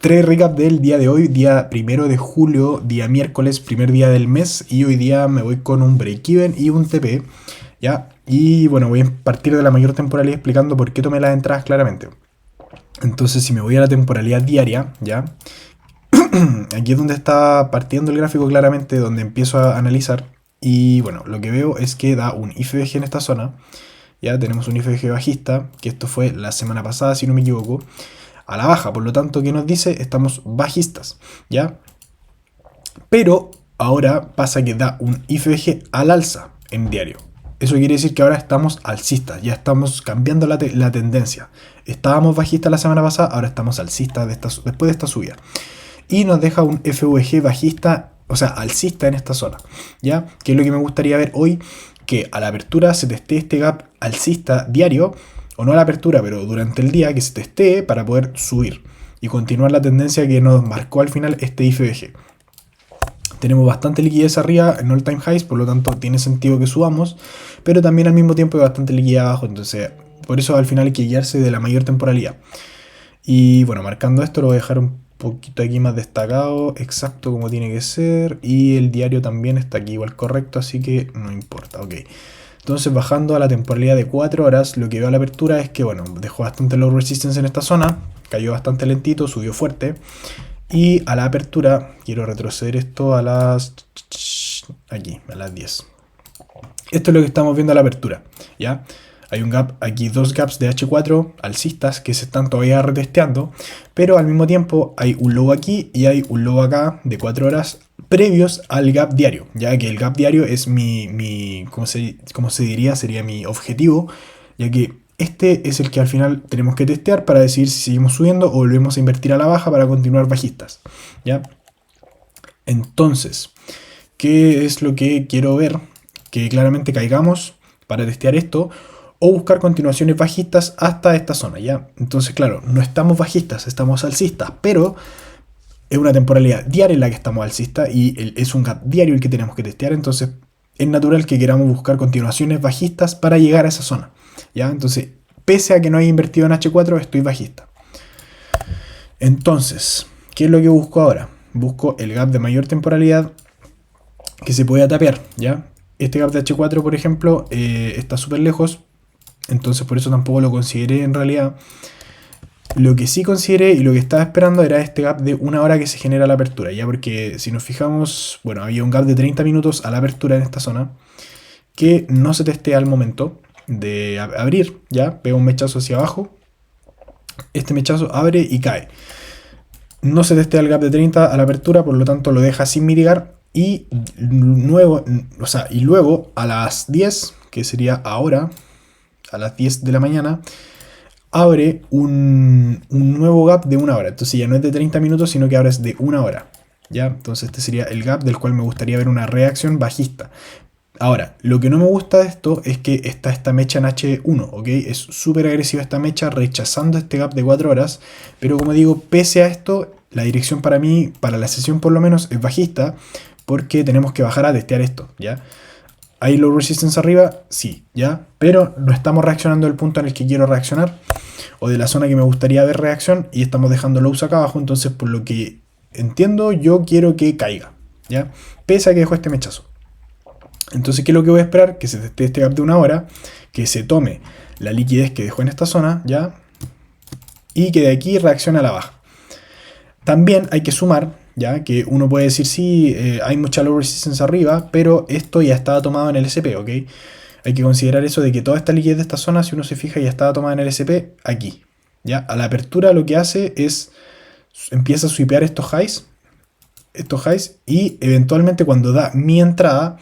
Tres recap del día de hoy, día 1 de julio, día miércoles, primer día del mes. Y hoy día me voy con un break-even y un TP. ¿Ya? Y bueno, voy a partir de la mayor temporalidad explicando por qué tomé las entradas claramente. Entonces, si me voy a la temporalidad diaria, ¿ya? Aquí es donde está partiendo el gráfico claramente, donde empiezo a analizar. Y bueno, lo que veo es que da un IFBG en esta zona. Ya tenemos un IFBG bajista, que esto fue la semana pasada, si no me equivoco, a la baja. Por lo tanto, ¿qué nos dice? Estamos bajistas, ¿ya? Pero ahora pasa que da un IFBG al alza en diario. Eso quiere decir que ahora estamos alcistas, ya estamos cambiando la tendencia. Estábamos bajistas la semana pasada, ahora estamos alcistas después de esta subida. Y nos deja un FVG bajista, o sea, alcista en esta zona, ¿ya? Que es lo que me gustaría ver hoy, que a la apertura se testee este gap alcista diario, o no a la apertura, pero durante el día, que se testee para poder subir y continuar la tendencia que nos marcó al final este IFBG. Tenemos bastante liquidez arriba en all time highs, por lo tanto tiene sentido que subamos, pero también al mismo tiempo hay bastante liquidez abajo, entonces por eso al final hay que guiarse de la mayor temporalidad. Y bueno, marcando esto lo voy a dejar un poquito aquí más destacado, exacto como tiene que ser, y el diario también está aquí igual correcto, así que no importa, ok. Entonces bajando a la temporalidad de 4 horas, lo que veo a la apertura es que bueno, dejó bastante low resistance en esta zona, cayó bastante lentito, subió fuerte. Y a la apertura, quiero retroceder esto a las... aquí, a las 10. Esto es lo que estamos viendo a la apertura, ¿ya? Hay un gap, aquí dos gaps de H4 alcistas que se están todavía retesteando, pero al mismo tiempo hay un low aquí y hay un low acá de 4 horas previos al gap diario, ya que el gap diario es ¿cómo se diría? Sería mi objetivo, ya que este es el que al final tenemos que testear para decidir si seguimos subiendo o volvemos a invertir a la baja para continuar bajistas, ¿ya? Entonces, ¿qué es lo que quiero ver? Que claramente caigamos para testear esto o buscar continuaciones bajistas hasta esta zona, ¿ya? Entonces, claro, no estamos bajistas, estamos alcistas, pero es una temporalidad diaria en la que estamos alcistas y es un gap diario el que tenemos que testear, entonces es natural que queramos buscar continuaciones bajistas para llegar a esa zona, ¿ya? Entonces, pese a que no haya invertido en H4, estoy bajista. Entonces, ¿qué es lo que busco ahora? Busco el gap de mayor temporalidad que se pueda tapear, ¿ya? Este gap de H4, por ejemplo, está súper lejos, entonces por eso tampoco lo consideré en realidad. Lo que sí consideré y lo que estaba esperando era este gap de 1 hora que se genera a la apertura, ya, porque si nos fijamos, bueno, había un gap de 30 minutos a la apertura en esta zona que no se testea al momento de abrir, ya, pega un mechazo hacia abajo, este mechazo abre y cae. No se testea el gap de 30 a la apertura, por lo tanto lo deja sin mitigar y luego a las 10, que sería ahora, a las 10 de la mañana, abre un nuevo gap de 1 hora. Entonces ya no es de 30 minutos, sino que ahora es de 1 hora, ¿ya? Entonces este sería el gap del cual me gustaría ver una reacción bajista. Ahora, lo que no me gusta de esto es que está esta mecha en H1, ¿ok? Es súper agresiva esta mecha, rechazando este gap de 4 horas. Pero como digo, pese a esto, la dirección para mí, para la sesión por lo menos, es bajista, porque tenemos que bajar a testear esto, ¿ya? ¿Hay low resistance arriba? Sí, ¿ya? Pero no estamos reaccionando del punto en el que quiero reaccionar, o de la zona que me gustaría ver reacción, y estamos dejando lows acá abajo, entonces por lo que entiendo, yo quiero que caiga, ¿ya? Pese a que dejó este mechazo. Entonces, ¿qué es lo que voy a esperar? Que se teste este gap de 1 hora, que se tome la liquidez que dejó en esta zona, ¿ya? Y que de aquí reaccione a la baja. También hay que sumar, ¿ya? Que uno puede decir, sí, hay mucha low resistance arriba, pero esto ya estaba tomado en el SP, ¿ok? Hay que considerar eso de que toda esta liquidez de esta zona, si uno se fija, ya estaba tomada en el SP aquí, ¿ya? A la apertura lo que hace es, empieza a sweepear estos highs, y eventualmente cuando da mi entrada,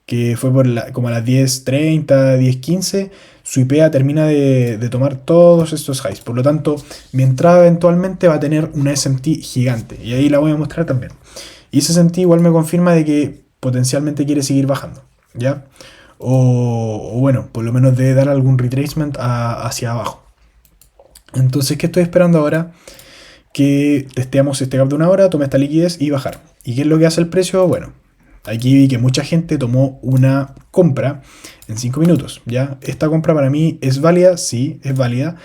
que fue como a las 10:30, 10:15, su IPA termina de tomar todos estos highs. Por lo tanto, mi entrada eventualmente va a tener una SMT gigante. Y ahí la voy a mostrar también. Y ese SMT igual me confirma de que potencialmente quiere seguir bajando, ¿ya? O bueno, por lo menos debe dar algún retracement hacia abajo. Entonces, ¿qué estoy esperando ahora? Que testeamos este gap de 1 hora, tome esta liquidez y bajar. ¿Y qué es lo que hace el precio? Bueno, aquí vi que mucha gente tomó una compra en 5 minutos, ¿ya? Esta compra para mí es válida, sí, es válida,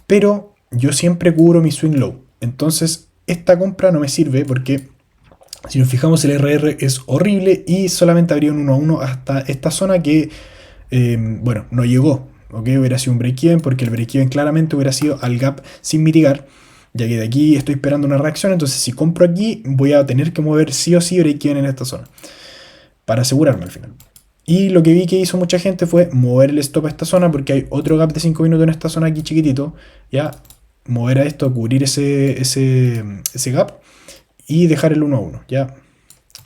pero yo siempre cubro mi swing low. Entonces, esta compra no me sirve porque si nos fijamos el RR es horrible y solamente habría un 1 a 1 hasta esta zona que, bueno, no llegó. ¿Ok? Hubiera sido un break-even porque el break-even claramente hubiera sido al gap sin mitigar. Ya que de aquí estoy esperando una reacción, entonces si compro aquí voy a tener que mover sí o sí break-even en esta zona. Para asegurarme al final. Y lo que vi que hizo mucha gente fue mover el stop a esta zona porque hay otro gap de 5 minutos en esta zona aquí chiquitito. Ya, mover a esto, cubrir ese gap y dejar el 1 a 1. Ya,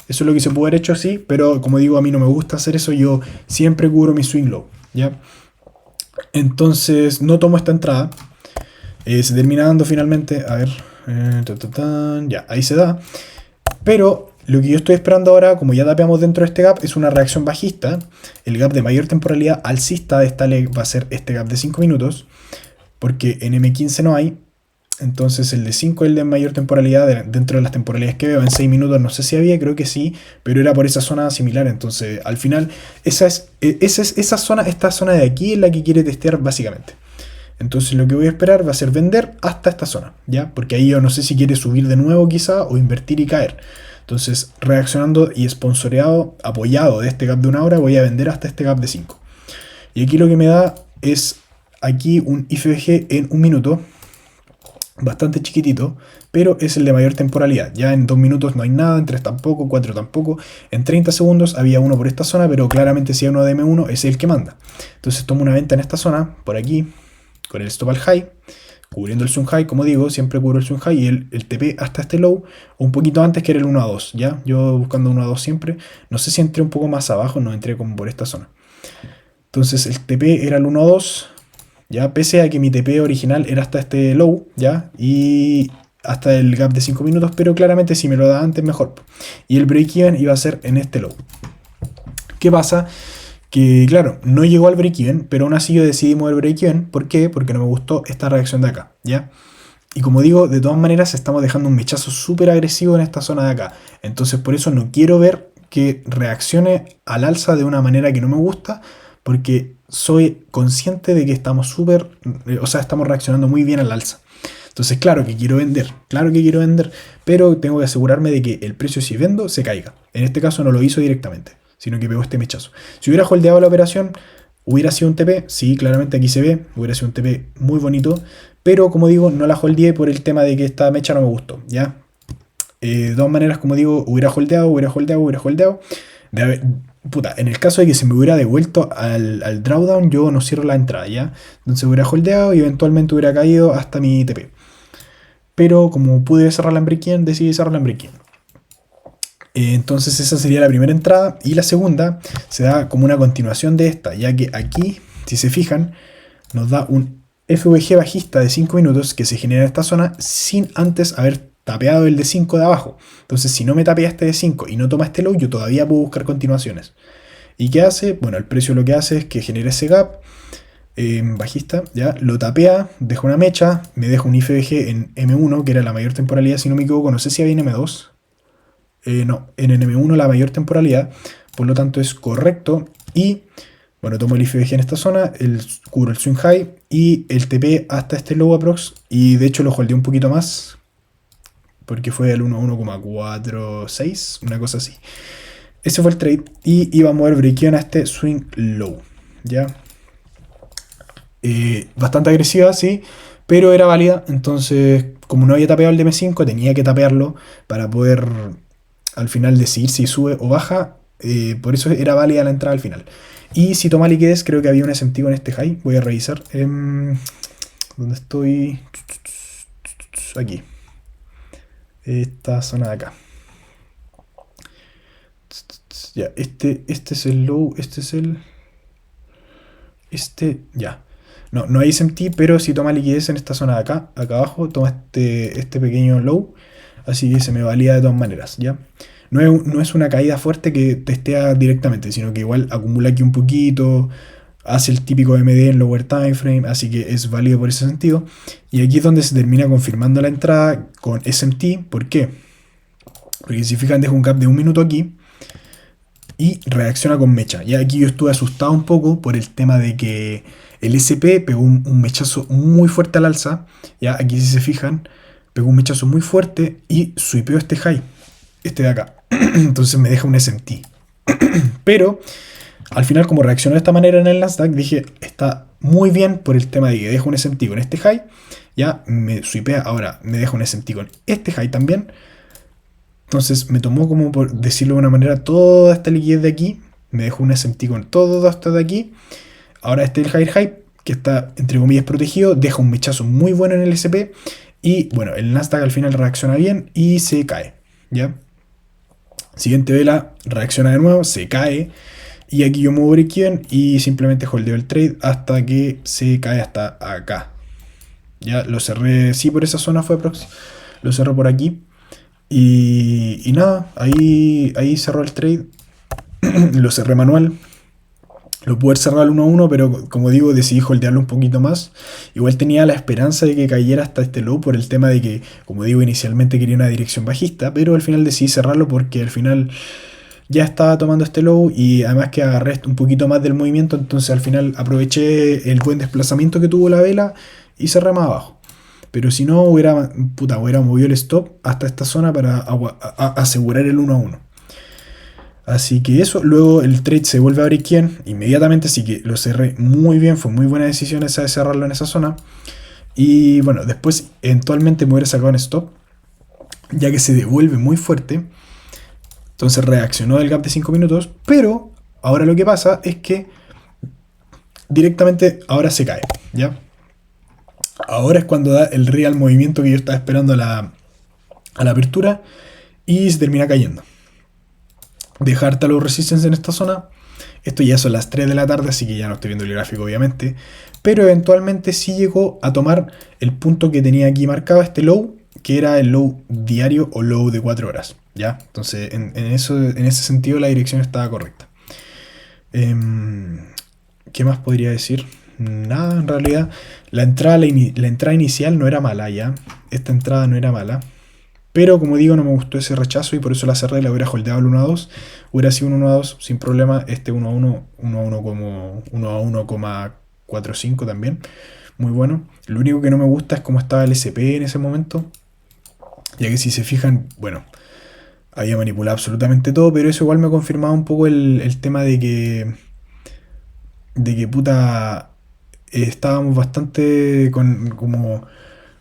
eso es lo que se puede haber hecho así, pero como digo, a mí no me gusta hacer eso. Yo siempre cubro mi swing low. Ya, entonces no tomo esta entrada. Se termina dando finalmente. A ver, ya, ahí se da. Pero lo que yo estoy esperando ahora, como ya tapeamos dentro de este gap, es una reacción bajista. El gap de mayor temporalidad alcista de esta leg va a ser este gap de 5 minutos. Porque en M15 no hay. Entonces el de 5 es el de mayor temporalidad dentro de las temporalidades que veo. En 6 minutos no sé si había, creo que sí. Pero era por esa zona similar. Entonces al final esa zona, esta zona de aquí es la que quiere testear básicamente. Entonces lo que voy a esperar va a ser vender hasta esta zona, ¿ya? Porque ahí yo no sé si quiere subir de nuevo quizá o invertir y caer. Entonces reaccionando y sponsoreado, apoyado de este gap de 1 hora, voy a vender hasta este gap de 5. Y aquí lo que me da es aquí un IFBG en 1 minuto, bastante chiquitito, pero es el de mayor temporalidad. Ya en 2 minutos no hay nada, en 3 tampoco, 4 tampoco. En 30 segundos había uno por esta zona, pero claramente si hay uno de M1 es el que manda. Entonces tomo una venta en esta zona, por aquí, con el stop al high, cubriendo el swing high, como digo, siempre cubro el swing high y el TP hasta este low, o un poquito antes que era el 1 a 2, ¿ya? Yo buscando 1 a 2 siempre, no sé si entré un poco más abajo, no entré como por esta zona. Entonces el TP era el 1 a 2, ¿ya? Pese a que mi TP original era hasta este low, ¿ya? Y hasta el gap de 5 minutos, pero claramente si me lo da antes mejor. Y el break-even iba a ser en este low. ¿Qué pasa? Que claro, no llegó al break-even, pero aún así yo decidí mover break-even. ¿Por qué? Porque no me gustó esta reacción de acá, ¿ya? Y como digo, de todas maneras estamos dejando un mechazo súper agresivo en esta zona de acá. Entonces por eso no quiero ver que reaccione al alza de una manera que no me gusta, porque soy consciente de que estamos estamos reaccionando muy bien al alza. Entonces claro que quiero vender, pero tengo que asegurarme de que el precio si vendo se caiga. En este caso no lo hizo directamente, sino que pegó este mechazo. Si hubiera holdeado la operación, hubiera sido un TP, sí, claramente aquí se ve, hubiera sido un TP muy bonito, pero como digo, no la holdeé por el tema de que esta mecha no me gustó, ¿ya? De todas maneras, como digo, hubiera holdeado. En el caso de que se me hubiera devuelto al drawdown, yo no cierro la entrada, ¿ya? Entonces hubiera holdeado y eventualmente hubiera caído hasta mi TP. Pero como pude cerrarla en break-in, decidí cerrarla en break-in. Entonces esa sería la primera entrada. Y la segunda se da como una continuación de esta, ya que aquí, si se fijan, nos da un FVG bajista de 5 minutos que se genera en esta zona sin antes haber tapeado el de 5 de abajo. Entonces si no me tapea este de 5 y no toma este low, yo todavía puedo buscar continuaciones. ¿Y qué hace? Bueno, el precio lo que hace es que genera ese gap bajista, ya lo tapea, deja una mecha, me deja un IFBG en M1, que era la mayor temporalidad, si no me equivoco, no sé si había en M2. No, en M1 la mayor temporalidad, por lo tanto es correcto. Y bueno, tomo el IFBG en esta zona, cubro el swing high y el TP hasta este low aprox. Y de hecho lo holdeé un poquito más, porque fue el 1.46, una cosa así. Ese fue el trade y iba a mover break-even a este swing low, ¿ya? Bastante agresiva, sí, pero era válida. Entonces, como no había tapeado el de M5, tenía que tapearlo para poder al final decidir si sube o baja. Por eso era válida la entrada al final. Y si toma liquidez, creo que había un incentivo en este high. Voy a revisar. ¿Dónde estoy? Aquí. Esta zona de acá. Ya, este es el low, ya. No hay SMT, pero si toma liquidez en esta zona de acá abajo, toma este pequeño low, así que se me valía de todas maneras, ¿ya? No es una caída fuerte que testea directamente, sino que igual acumula aquí un poquito, hace el típico MD en lower time frame, así que es válido por ese sentido. Y aquí es donde se termina confirmando la entrada con SMT. ¿Por qué? Porque si fijan, dejo un gap de 1 minuto aquí y reacciona con mecha. Ya aquí yo estuve asustado un poco por el tema de que el SP pegó un mechazo muy fuerte al alza. Ya aquí si se fijan, pegó un mechazo muy fuerte y sweepeó este high, este de acá. Entonces me deja un SMT. Pero al final, como reaccionó de esta manera en el Nasdaq, dije, está muy bien por el tema de que deja un SMT con este high. Ya me sweepea, ahora me deja un SMT con este high también. Entonces me tomó, como por decirlo de una manera, toda esta liquidez de aquí. Me dejó un SMT con todo esto de aquí. Ahora este es el high, que está entre comillas protegido. Deja un mechazo muy bueno en el SP. Y bueno, el Nasdaq al final reacciona bien y se cae. ¿Ya? Siguiente vela, reacciona de nuevo, se cae. Y aquí yo muevo break-even y simplemente holdeo el trade hasta que se cae hasta acá. Ya lo cerré, sí, por esa zona fue proxy. Lo cerré por aquí. Y nada, ahí cerró el trade. Lo cerré manual. Lo pude cerrar al 1-1, pero como digo, decidí holdearlo un poquito más. Igual tenía la esperanza de que cayera hasta este low por el tema de que, como digo, inicialmente quería una dirección bajista, pero al final decidí cerrarlo porque al final ya estaba tomando este low y además que agarré un poquito más del movimiento, entonces al final aproveché el buen desplazamiento que tuvo la vela y cerré más abajo. Pero si no, hubiera movido el stop hasta esta zona para asegurar el 1-1. Así que eso, luego el trade se vuelve a abrir inmediatamente, así que lo cerré muy bien, fue muy buena decisión esa de cerrarlo en esa zona. Y bueno, después eventualmente me hubiera sacado un stop, ya que se devuelve muy fuerte. Entonces reaccionó el gap de 5 minutos, pero ahora lo que pasa es que directamente ahora se cae, ¿ya? Ahora es cuando da el real movimiento que yo estaba esperando a la apertura y se termina cayendo. Dejar tal resistance en esta zona. Esto ya son las 3 de la tarde, así que ya no estoy viendo el gráfico obviamente. Pero eventualmente sí llegó a tomar el punto que tenía aquí marcado, este low, que era el low diario o low de 4 horas. ¿Ya? Entonces en ese sentido la dirección estaba correcta. ¿Qué más podría decir? Nada, en realidad. La entrada inicial no era mala ya. Esta entrada no era mala. Pero como digo, no me gustó ese rechazo y por eso la cerré, la hubiera holdeado el 1-2. Hubiera sido un 1-2 sin problema. Este 1-1, 1-1 como 1-1,45 también. Muy bueno. Lo único que no me gusta es cómo estaba el SP en ese momento. Ya que si se fijan, bueno, había manipulado absolutamente todo, pero eso igual me confirmaba un poco el tema de que puta, estábamos bastante como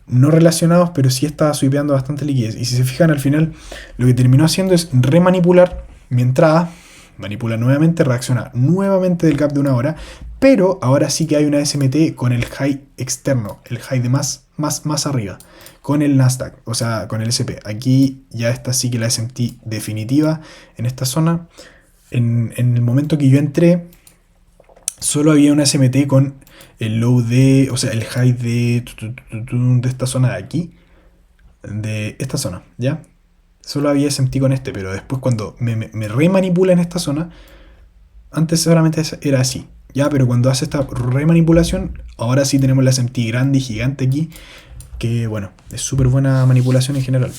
no relacionados, pero sí estaba swipeando bastante liquidez. Y si se fijan al final, lo que terminó haciendo es remanipular mi entrada, manipula nuevamente, reacciona nuevamente del gap de una hora, pero ahora sí que hay una SMT con el high externo, el high de más arriba, con el Nasdaq, o sea, con el SP. Aquí ya está sí que la SMT definitiva en esta zona. En el momento que yo entré, solo había una SMT con el low de, o sea, el high de esta zona de aquí, de esta zona, ¿ya? Solo había SMT con este, pero después cuando me remanipula en esta zona, antes solamente era así, ¿ya? Pero cuando hace esta remanipulación, ahora sí tenemos la SMT grande y gigante aquí, que bueno, es súper buena manipulación en general.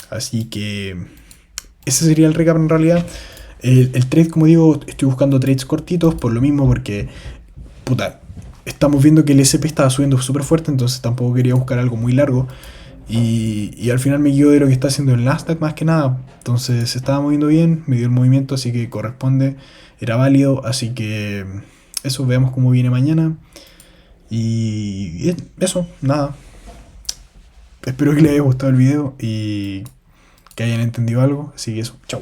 Así que ese sería el recap en realidad. El trade, como digo, estoy buscando trades cortitos por lo mismo, porque puta, estamos viendo que el SP estaba subiendo súper fuerte, entonces tampoco quería buscar algo muy largo. Y al final me guió de lo que está haciendo el Nasdaq más que nada. Entonces se estaba moviendo bien, me dio el movimiento, así que corresponde, era válido. Así que eso, veamos cómo viene mañana. Y eso, nada. Espero que les haya gustado el video y que hayan entendido algo. Así que eso, chao.